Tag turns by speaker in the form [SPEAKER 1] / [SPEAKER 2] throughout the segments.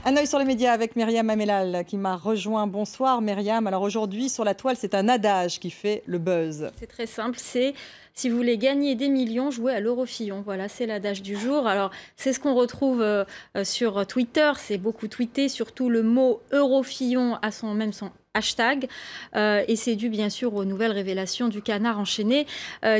[SPEAKER 1] Un œil sur les médias avec Myriam Amellal qui m'a rejoint. Bonsoir Myriam. Alors aujourd'hui sur la toile, c'est un adage qui fait le buzz.
[SPEAKER 2] C'est très simple, c'est si vous voulez gagner des millions, jouez à l'Eurofillon. Voilà, c'est l'adage du jour. Alors c'est ce qu'on retrouve sur Twitter, c'est beaucoup tweeté, surtout le mot Eurofillon a son hashtag, et c'est dû bien sûr aux nouvelles révélations du Canard enchaîné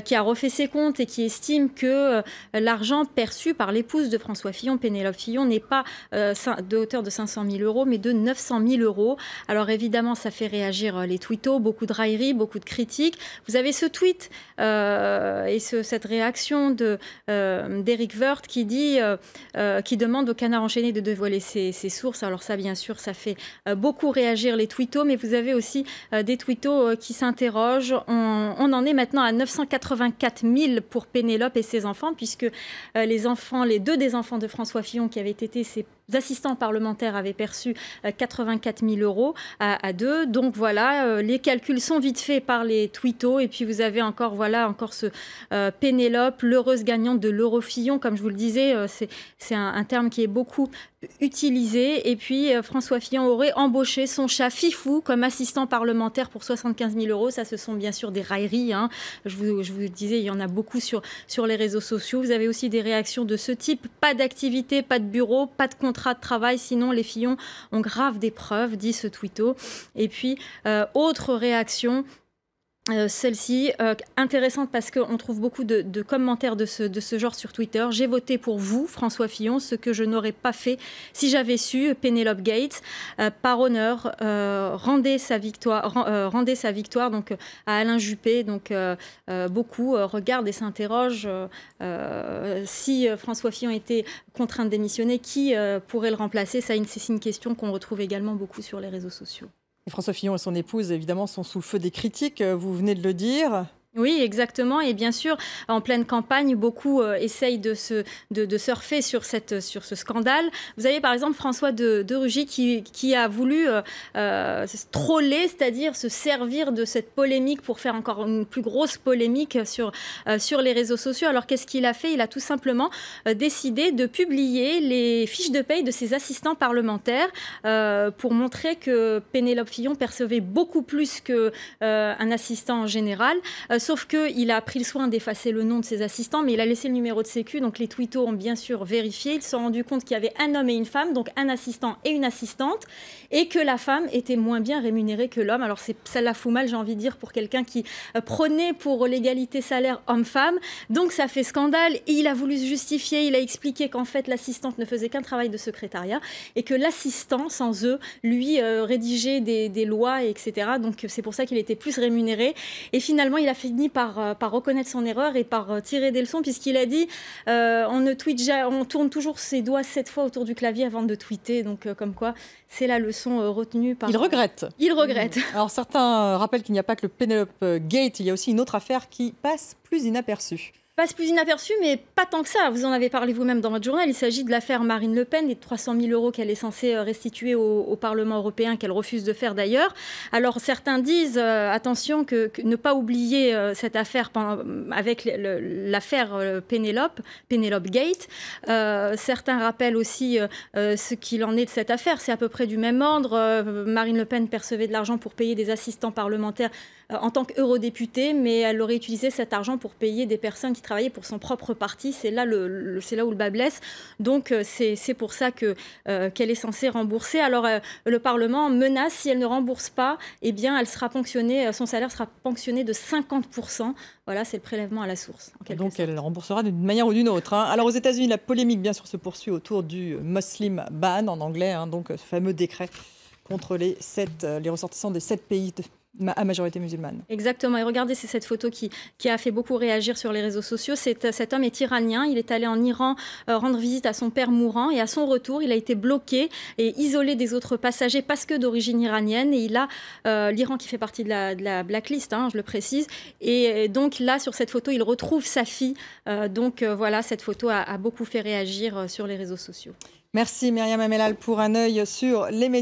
[SPEAKER 2] qui a refait ses comptes et qui estime que l'argent perçu par l'épouse de François Fillon, Pénélope Fillon, n'est pas de hauteur de 500 000 euros mais de 900 000 euros. Alors évidemment ça fait réagir les twittos, beaucoup de railleries, beaucoup de critiques. Vous avez ce tweet et cette réaction d'Éric Woerth qui demande au Canard enchaîné de dévoiler ses sources. Alors ça bien sûr ça fait beaucoup réagir les twittos, mais vous avez aussi des twittos qui s'interrogent. On en est maintenant à 984 000 pour Pénélope et ses enfants, puisque les deux des enfants de François Fillon qui avaient été ses assistants parlementaires avaient perçu 84 000 euros à deux. Donc voilà, les calculs sont vite faits par les twittos. Et puis vous avez encore ce Pénélope, l'heureuse gagnante de l'Eurofillon. Comme je vous le disais, c'est un terme qui est beaucoup utilisé. Et puis François Fillon aurait embauché son chat Fifou comme assistant parlementaire pour 75 000 euros. Ça, ce sont bien sûr des railleries, hein. Je vous disais, il y en a beaucoup sur les réseaux sociaux. Vous avez aussi des réactions de ce type. Pas d'activité, pas de bureau, pas de contrat de travail, sinon les Fillon ont grave des preuves, dit ce twitto. Et puis, autre réaction, celle-ci, intéressante parce qu'on trouve beaucoup de commentaires de ce genre sur Twitter. J'ai voté pour vous, François Fillon, ce que je n'aurais pas fait si j'avais su. Pénélope Gates, par honneur, rendez sa victoire donc, à Alain Juppé. Donc, beaucoup regardent et s'interrogent si François Fillon était contraint de démissionner, qui pourrait le remplacer. Ça, c'est une question qu'on retrouve également beaucoup sur les réseaux sociaux.
[SPEAKER 1] Et François Fillon et son épouse, évidemment, sont sous le feu des critiques, vous venez de le dire.
[SPEAKER 2] Oui, exactement. Et bien sûr, en pleine campagne, beaucoup essayent de surfer sur ce scandale. Vous avez par exemple François de Rugy qui a voulu troller, c'est-à-dire se servir de cette polémique pour faire encore une plus grosse polémique sur les réseaux sociaux. Alors qu'est-ce qu'il a fait? Il a tout simplement décidé de publier les fiches de paye de ses assistants parlementaires pour montrer que Pénélope Fillon percevait beaucoup plus qu'un assistant en général. Sauf qu'il a pris le soin d'effacer le nom de ses assistants, mais il a laissé le numéro de sécu. Donc les twittos ont bien sûr vérifié. Ils se sont rendus compte qu'il y avait un homme et une femme, donc un assistant et une assistante, et que la femme était moins bien rémunérée que l'homme. Alors ça la fout mal, j'ai envie de dire, pour quelqu'un qui prônait pour l'égalité salaire homme-femme. Donc ça fait scandale. Et il a voulu se justifier. Il a expliqué qu'en fait l'assistante ne faisait qu'un travail de secrétariat et que l'assistant, sans eux, lui rédigeait des lois, etc. Donc c'est pour ça qu'il était plus rémunéré. Et finalement, il a fini par reconnaître son erreur et par tirer des leçons, puisqu'il a dit on tourne toujours ses doigts 7 fois autour du clavier avant de tweeter. Donc comme quoi, c'est la leçon retenue par...
[SPEAKER 1] Il regrette.
[SPEAKER 2] Il regrette.
[SPEAKER 1] Alors certains rappellent qu'il n'y a pas que le Pénélope Gate, il y a aussi une autre affaire qui passe plus inaperçue.
[SPEAKER 2] Passe plus inaperçu, mais pas tant que ça. Vous en avez parlé vous-même dans votre journal. Il s'agit de l'affaire Marine Le Pen et de 300 000 euros qu'elle est censée restituer au Parlement européen, qu'elle refuse de faire d'ailleurs. Alors certains disent, attention, que ne pas oublier cette affaire avec l'affaire Pénélope Gate. Certains rappellent aussi ce qu'il en est de cette affaire. C'est à peu près du même ordre. Marine Le Pen percevait de l'argent pour payer des assistants parlementaires en tant qu'eurodéputée, mais elle aurait utilisé cet argent pour payer des personnes qui travaillaient pour son propre parti. C'est là où le bas blesse. Donc c'est pour ça qu'elle est censée rembourser. Alors le Parlement menace, si elle ne rembourse pas, eh bien elle sera ponctionnée, son salaire sera ponctionné de 50%. Voilà, c'est le prélèvement à la source.
[SPEAKER 1] Donc elle remboursera d'une manière ou d'une autre, hein. Alors aux États-Unis, la polémique bien sûr se poursuit autour du Muslim ban en anglais, hein, donc ce fameux décret contre les ressortissants des 7 pays à majorité musulmane.
[SPEAKER 2] Exactement. Et regardez, c'est cette photo qui a fait beaucoup réagir sur les réseaux sociaux. Cet homme est iranien. Il est allé en Iran rendre visite à son père mourant. Et à son retour, il a été bloqué et isolé des autres passagers parce que d'origine iranienne. Et il a l'Iran qui fait partie de la blacklist, hein, je le précise. Et donc là, sur cette photo, il retrouve sa fille. Voilà, cette photo a beaucoup fait réagir sur les réseaux sociaux.
[SPEAKER 1] Merci Myriam Amellal pour un œil sur les médias.